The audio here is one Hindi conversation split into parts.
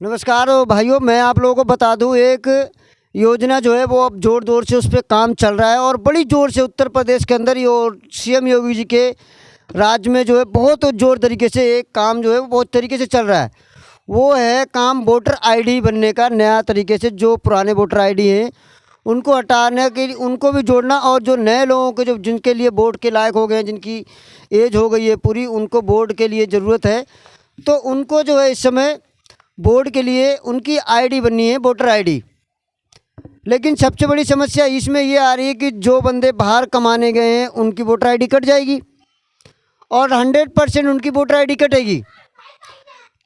नमस्कार भाइयों, मैं आप लोगों को बता दूं, एक योजना जो है वो अब ज़ोर ज़ोर से उस पे काम चल रहा है और बड़ी ज़ोर से उत्तर प्रदेश के अंदर ये और सीएम योगी जी के राज्य में जो है बहुत ज़ोर तरीके से एक काम जो है वो बहुत तरीके से चल रहा है। वो है काम वोटर आईडी बनने का। नया तरीके से जो पुराने वोटर आईडी हैं उनको हटाने के लिए उनको भी जोड़ना, और जो नए लोगों के जो जिनके लिए वोट के लायक हो गए हैं, जिनकी एज हो गई है पूरी, उनको वोट के लिए ज़रूरत है, तो उनको जो है इस समय बोर्ड के लिए उनकी आईडी बननी है, वोटर आईडी। लेकिन सबसे बड़ी समस्या इसमें ये आ रही है कि जो बंदे बाहर कमाने गए हैं उनकी वोटर आईडी कट जाएगी और 100% उनकी वोटर आईडी कटेगी।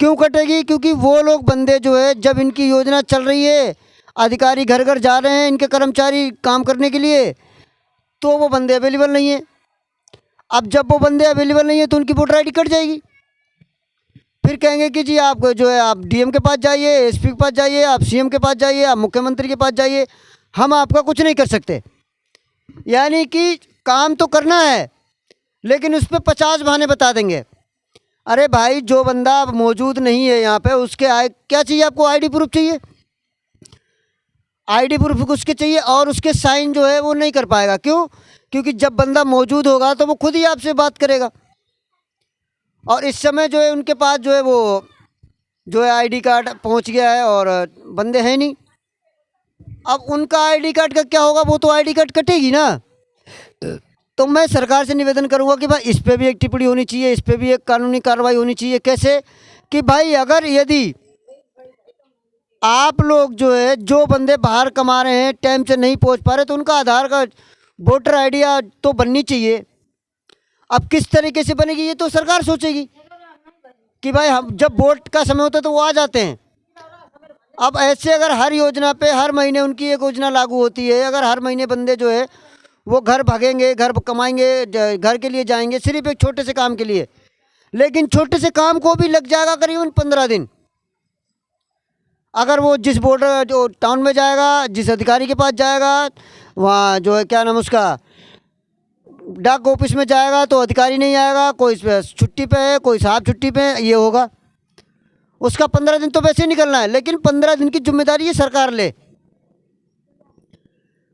क्यों कटेगी? क्योंकि वो लोग बंदे जो है, जब इनकी योजना चल रही है, अधिकारी घर घर जा रहे हैं इनके कर्मचारी काम करने के लिए, तो वो बंदे अवेलेबल नहीं है। अब जब वो बंदे अवेलेबल नहीं है तो उनकी वोटर आईडी कट जाएगी। फिर कहेंगे कि जी आप जो है आप डीएम के पास जाइए, एसपी के पास जाइए, आप सीएम के पास जाइए, आप मुख्यमंत्री के पास जाइए, हम आपका कुछ नहीं कर सकते। यानी कि काम तो करना है लेकिन उस पर 50 बहाने बता देंगे। अरे भाई, जो बंदा अब मौजूद नहीं है यहाँ पे, उसके क्या चाहिए? आपको आईडी प्रूफ चाहिए। आईडी प्रूफ उसके चाहिए और उसके साइन जो है वो नहीं कर पाएगा। क्यों? क्योंकि जब बंदा मौजूद होगा तो वो खुद ही आपसे बात करेगा। और इस समय जो है उनके पास जो है वो जो है आईडी कार्ड पहुंच गया है और बंदे हैं नहीं। अब उनका आईडी कार्ड का क्या होगा? वो तो आईडी कार्ड कटेगी ना। तो मैं सरकार से निवेदन करूंगा कि भाई इस पे भी एक टिप्पणी होनी चाहिए, इस पे भी एक कानूनी कार्रवाई होनी चाहिए। कैसे? कि भाई अगर यदि आप लोग जो है, जो बंदे बाहर कमा रहे हैं, टाइम से नहीं पहुंच पा रहे, तो उनका आधार कार्ड, वोटर आईडी तो बननी चाहिए। अब किस तरीके से बनेगी ये तो सरकार सोचेगी कि भाई हम जब वोट का समय होता है तो वो आ जाते हैं। अब ऐसे अगर हर योजना पे हर महीने उनकी एक योजना लागू होती है, अगर हर महीने बंदे जो है वो घर भागेंगे, घर कमाएंगे, घर के लिए जाएंगे सिर्फ एक छोटे से काम के लिए, लेकिन छोटे से काम को भी लग जाएगा करीबन 15 दिन। अगर वो जिस बॉर्डर जो टाउन में जाएगा, जिस अधिकारी के पास जाएगा, वहाँ जो है क्या नाम उसका, डाक ऑफिस में जाएगा तो अधिकारी नहीं आएगा, कोई छुट्टी पे है, कोई साहब छुट्टी पे है, ये होगा। उसका 15 दिन तो वैसे ही निकलना है, लेकिन 15 दिन की जिम्मेदारी ये सरकार ले।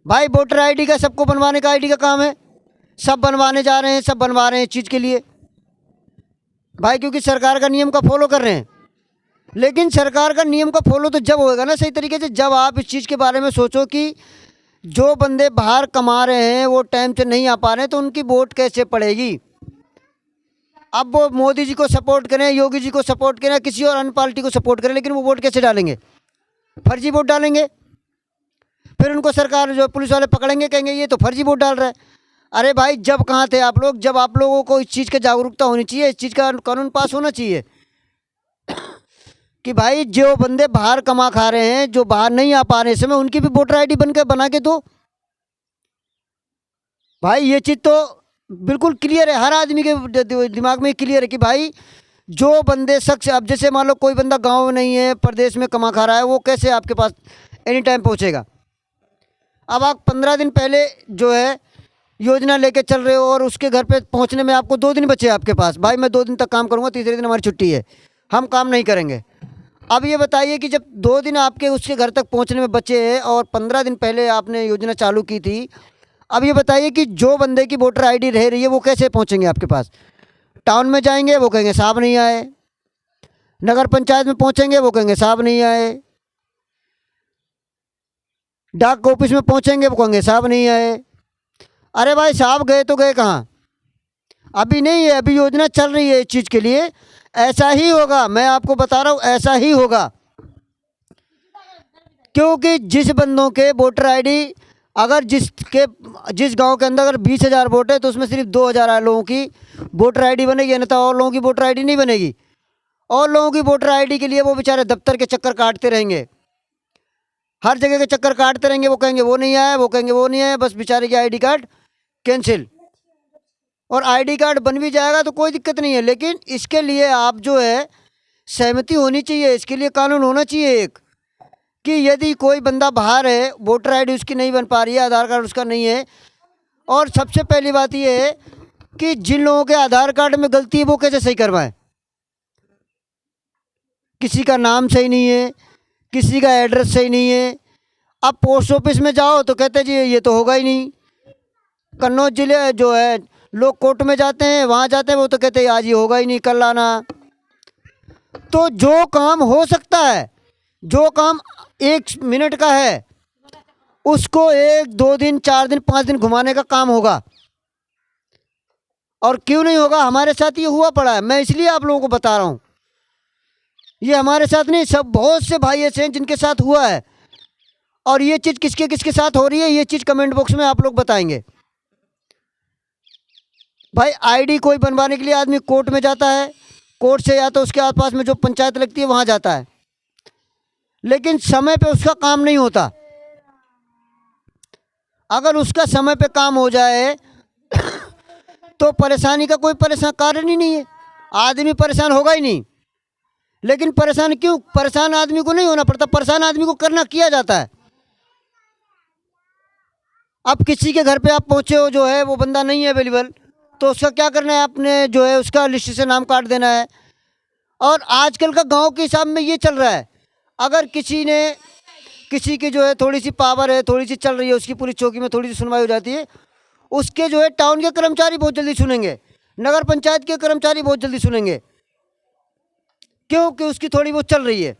भाई वोटर आईडी का सबको बनवाने का आईडी का काम है, सब बनवाने जा रहे हैं, सब बनवा रहे हैं इस चीज़ के लिए भाई, क्योंकि सरकार का नियम का फॉलो कर रहे हैं। लेकिन सरकार का नियम का फॉलो तो जब होएगा ना सही तरीके से, जब आप इस चीज़ के बारे में सोचो कि जो बंदे बाहर कमा रहे हैं वो टाइम से नहीं आ पा रहे हैं, तो उनकी वोट कैसे पड़ेगी? अब वो मोदी जी को सपोर्ट करें, योगी जी को सपोर्ट करें, किसी और अन्य पार्टी को सपोर्ट करें, लेकिन वो वोट कैसे डालेंगे? फर्जी वोट डालेंगे। फिर उनको सरकार जो पुलिस वाले पकड़ेंगे, कहेंगे ये तो फर्जी वोट डाल रहा है। अरे भाई, जब कहाँ थे आप लोग? जब आप लोगों को इस चीज़ की जागरूकता होनी चाहिए, इस चीज़ का कानून पास होना चाहिए कि भाई जो बंदे बाहर कमा खा रहे हैं, जो बाहर नहीं आ पा रहे इस समय, उनकी भी वोटर आईडी बनकर बना के दो। भाई ये चीज़ तो बिल्कुल क्लियर है, हर आदमी के दिमाग में क्लियर है कि भाई जो बंदे शख्स, अब जैसे मान लो कोई बंदा गांव में नहीं है, प्रदेश में कमा खा रहा है, वो कैसे आपके पास एनी टाइम पहुंचेगा? अब आप 15 दिन पहले जो है योजना लेके चल रहे हो और उसके घर पे पहुंचने में आपको 2 दिन बचे आपके पास। भाई मैं 2 दिन तक काम करूंगा, तीसरे दिन हमारी छुट्टी है, हम काम नहीं करेंगे। अब ये बताइए कि जब 2 दिन आपके उसके घर तक पहुंचने में बचे हैं और 15 दिन पहले आपने योजना चालू की थी, अब ये बताइए कि जो बंदे की वोटर आईडी रह रही है वो कैसे पहुंचेंगे आपके पास? टाउन में जाएंगे, वो कहेंगे साहब नहीं आए। नगर पंचायत में पहुंचेंगे, वो कहेंगे साहब नहीं आए। डाक ऑफिस में पहुंचेंगे, वो कहेंगे साहब नहीं आए। अरे भाई, साहब गए तो गए कहाँ? अभी नहीं है, अभी योजना चल रही है इस चीज़ के लिए। ऐसा ही होगा, मैं आपको बता रहा हूँ, ऐसा ही होगा। क्योंकि जिस बंदों के वोटर आईडी, अगर जिस गांव के अंदर अगर 20,000 वोट है तो उसमें सिर्फ 2,000 लोगों की वोटर आईडी बनेगी, अन्यथा और लोगों की वोटर आईडी नहीं बनेगी। और लोगों की वोटर आईडी के लिए वो बेचारे दफ्तर के चक्कर काटते रहेंगे, हर जगह के चक्कर काटते रहेंगे। वो कहेंगे वो नहीं आया, वो कहेंगे वो नहीं आया, बस बेचारे की आईडी कार्ड कैंसिल। और आईडी कार्ड बन भी जाएगा तो कोई दिक्कत नहीं है, लेकिन इसके लिए आप जो है सहमति होनी चाहिए, इसके लिए कानून होना चाहिए एक, कि यदि कोई बंदा बाहर है, वोटर आईडी उसकी नहीं बन पा रही है, आधार कार्ड उसका नहीं है, और सबसे पहली बात यह है कि जिन लोगों के आधार कार्ड में गलती है वो कैसे सही करवाएं? किसी का नाम सही नहीं है, किसी का एड्रेस सही नहीं है। अब पोस्ट ऑफिस में जाओ तो कहते जी ये तो होगा ही नहीं। कन्नौज जिले जो है, लोग कोर्ट में जाते हैं, वहाँ जाते हैं, वो तो कहते हैं आज ये होगा ही नहीं, कल आना। तो जो काम हो सकता है, जो काम 1 मिनट का है, उसको 1 2 दिन 4 दिन 5 दिन घुमाने का काम होगा। और क्यों नहीं होगा, हमारे साथ ये हुआ पड़ा है। मैं इसलिए आप लोगों को बता रहा हूँ, ये हमारे साथ नहीं, सब बहुत से भाई ऐसे हैं जिनके साथ हुआ है। और ये चीज़ किसके किसके साथ हो रही है, ये चीज़ कमेंट बॉक्स में आप लोग बताएंगे। भाई आईडी कोई बनवाने के लिए आदमी कोर्ट में जाता है, कोर्ट से या तो उसके आसपास में जो पंचायत लगती है वहाँ जाता है, लेकिन समय पे उसका काम नहीं होता। अगर उसका समय पे काम हो जाए तो परेशानी का कोई परेशान कारण ही नहीं है, आदमी परेशान होगा ही नहीं। लेकिन परेशान क्यों, परेशान आदमी को नहीं होना पड़ता, परेशान आदमी को करना किया जाता है। अब किसी के घर पे आप पहुँचे हो, जो है वो बंदा नहीं है अवेलेबल, तो उसका क्या करना है, आपने जो है उसका लिस्ट से नाम काट देना है। और आजकल का गांव के हिसाब में ये चल रहा है, अगर किसी की जो है थोड़ी सी पावर है, थोड़ी सी चल रही है, उसकी पुलिस चौकी में थोड़ी सी सुनवाई हो जाती है, उसके जो है टाउन के कर्मचारी बहुत जल्दी सुनेंगे, नगर पंचायत के कर्मचारी बहुत जल्दी सुनेंगे। क्यों कि उसकी थोड़ी बहुत चल रही है।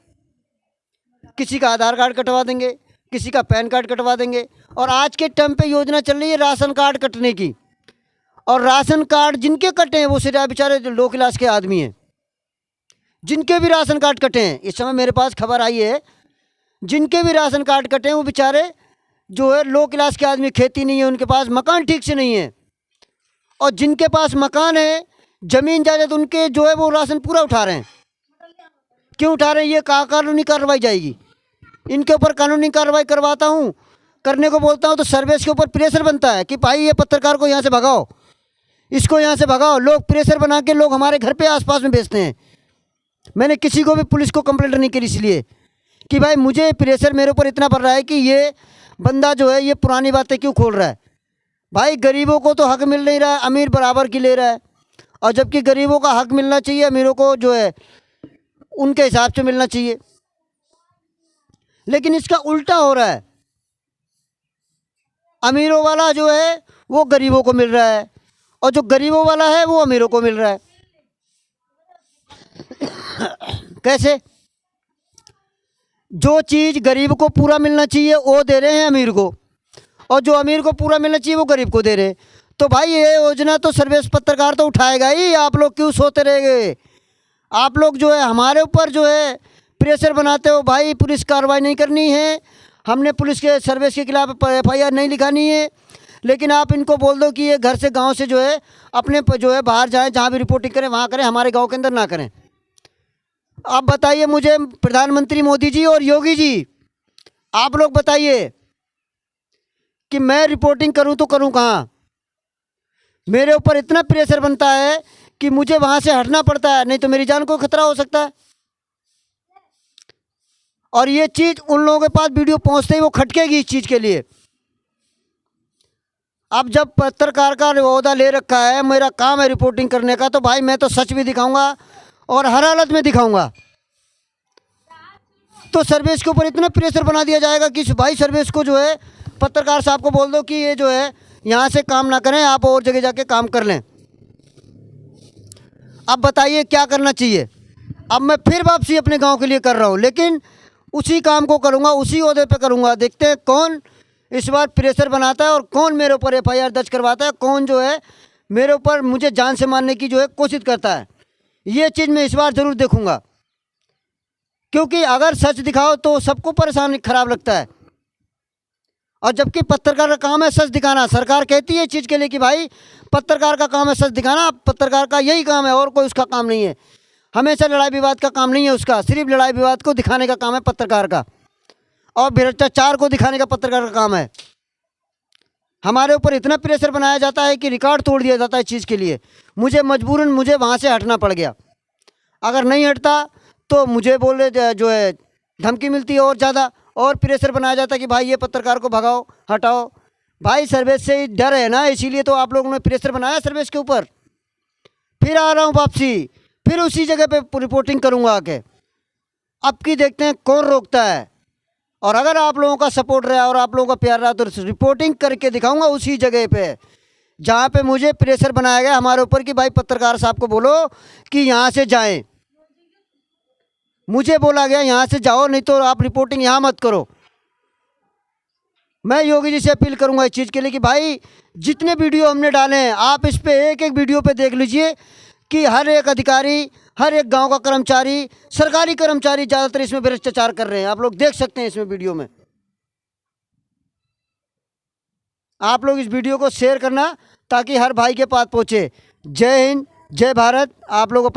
किसी का आधार कार्ड कटवा देंगे, किसी का पैन कार्ड कटवा देंगे। और आज के टाइम पे योजना चल रही है राशन कार्ड कटने की। और राशन कार्ड जिनके कटे हैं वो सिर्फ बेचारे लो क्लास के आदमी हैं, जिनके भी राशन कार्ड कटे हैं। इस समय मेरे पास खबर आई है, जिनके भी राशन कार्ड कटे हैं वो बेचारे जो है लो क्लास के आदमी, खेती नहीं है उनके पास, मकान ठीक से नहीं है। और जिनके पास मकान है, ज़मीन जायदाद, उनके जो है वो राशन पूरा उठा रहे हैं। क्यों उठा रहे हैं, ये कानूनी कार्रवाई जाएगी। इनके ऊपर कानूनी कार्रवाई करवाता हूँ, करने को बोलता हूँ तो सर्विस के ऊपर प्रेशर बनता है कि भाई ये पत्रकार को यहाँ से भगाओ, इसको यहाँ से भगाओ। लोग प्रेशर बना के लोग हमारे घर पे आसपास में बेचते हैं। मैंने किसी को भी पुलिस को कंप्लेंट नहीं करी, इसलिए कि भाई मुझे प्रेशर मेरे ऊपर इतना पड़ रहा है कि ये बंदा जो है ये पुरानी बातें क्यों खोल रहा है। भाई गरीबों को तो हक मिल नहीं रहा है, अमीर बराबर की ले रहा है। और जबकि गरीबों का हक मिलना चाहिए, अमीरों को जो है उनके हिसाब से मिलना चाहिए। लेकिन इसका उल्टा हो रहा है, अमीरों वाला जो है वो गरीबों को मिल रहा है, और जो गरीबों वाला है वो अमीरों को मिल रहा है। कैसे, जो चीज़ गरीब को पूरा मिलना चाहिए वो दे रहे हैं अमीर को, और जो अमीर को पूरा मिलना चाहिए वो गरीब को दे रहे हैं। तो भाई ये योजना तो सर्विस पत्रकार तो उठाएगा ही, आप लोग क्यों सोते रह गए। आप लोग जो है हमारे ऊपर जो है प्रेशर बनाते हो, भाई पुलिस कार्रवाई नहीं करनी है, हमने पुलिस के सर्विस के खिलाफ FIR नहीं लिखानी है। लेकिन आप इनको बोल दो कि ये घर से गांव से जो है अपने जो है बाहर जाएं, जहां भी रिपोर्टिंग करें वहां करें, हमारे गांव के अंदर ना करें। आप बताइए मुझे, प्रधानमंत्री मोदी जी और योगी जी, आप लोग बताइए कि मैं रिपोर्टिंग करूं तो करूं कहाँ। मेरे ऊपर इतना प्रेशर बनता है कि मुझे वहां से हटना पड़ता है, नहीं तो मेरी जान को खतरा हो सकता है। और ये चीज़ उन लोगों के पास वीडियो पहुंचते ही वो खटकेगी इस चीज़ के लिए। अब जब पत्रकार का ओहदा ले रखा है, मेरा काम है रिपोर्टिंग करने का, तो भाई मैं तो सच भी दिखाऊंगा और हर हालत में दिखाऊंगा। तो सर्विस के ऊपर इतना प्रेशर बना दिया जाएगा कि भाई सर्विस को जो है पत्रकार साहब को बोल दो कि ये जो है यहाँ से काम ना करें, आप और जगह जाके काम कर लें। अब बताइए क्या करना चाहिए। अब मैं फिर वापसी अपने गांव के लिए कर रहा हूँ, लेकिन उसी काम को करूँगा, उसी ओहदे पे करूँगा। देखते हैं कौन इस बार प्रेशर बनाता है और कौन मेरे ऊपर FIR दर्ज करवाता है, कौन जो है मेरे ऊपर मुझे जान से मारने की जो है कोशिश करता है। ये चीज़ मैं इस बार ज़रूर देखूँगा, क्योंकि अगर सच दिखाओ तो सबको परेशानी खराब लगता है। और जबकि पत्रकार का काम है सच दिखाना। सरकार कहती है इस चीज़ के लिए कि भाई पत्रकार का काम है सच दिखाना, पत्रकार का यही काम है और कोई उसका काम नहीं है। हमेशा लड़ाई विवाद का काम नहीं है उसका, सिर्फ लड़ाई विवाद को दिखाने का काम है पत्रकार का, और भ्रष्टाचार को दिखाने का पत्रकार का काम है। हमारे ऊपर इतना प्रेशर बनाया जाता है कि रिकॉर्ड तोड़ दिया जाता है इस चीज़ के लिए। मुझे मजबूरन मुझे वहाँ से हटना पड़ गया। अगर नहीं हटता तो मुझे बोले जो है धमकी मिलती है और ज़्यादा, और प्रेशर बनाया जाता है कि भाई ये पत्रकार को भगाओ, हटाओ। भाई सर्विस से डर है ना, इसीलिए तो आप लोगों ने प्रेशर बनाया सर्विस के ऊपर। फिर आ रहा हूँ वापसी, फिर उसी जगह पे रिपोर्टिंग करूँगा आके। अब की देखते हैं कौन रोकता है। और अगर आप लोगों का सपोर्ट रहा और आप लोगों का प्यार रहा तो रिपोर्टिंग करके दिखाऊंगा उसी जगह पे जहाँ पे मुझे प्रेशर बनाया गया हमारे ऊपर कि भाई पत्रकार साहब को बोलो कि यहाँ से जाएं। मुझे बोला गया यहाँ से जाओ, नहीं तो आप रिपोर्टिंग यहाँ मत करो। मैं योगी जी से अपील करूंगा इस चीज़ के लिए कि भाई जितने वीडियो हमने डाले हैं आप इस पे एक एक वीडियो पे देख लीजिए कि हर एक अधिकारी, हर एक गांव का कर्मचारी, सरकारी कर्मचारी ज़्यादातर इसमें भ्रष्टाचार कर रहे हैं। आप लोग देख सकते हैं इसमें वीडियो में। आप लोग इस वीडियो को शेयर करना ताकि हर भाई के पास पहुँचे। जय हिंद, जय भारत। आप लोग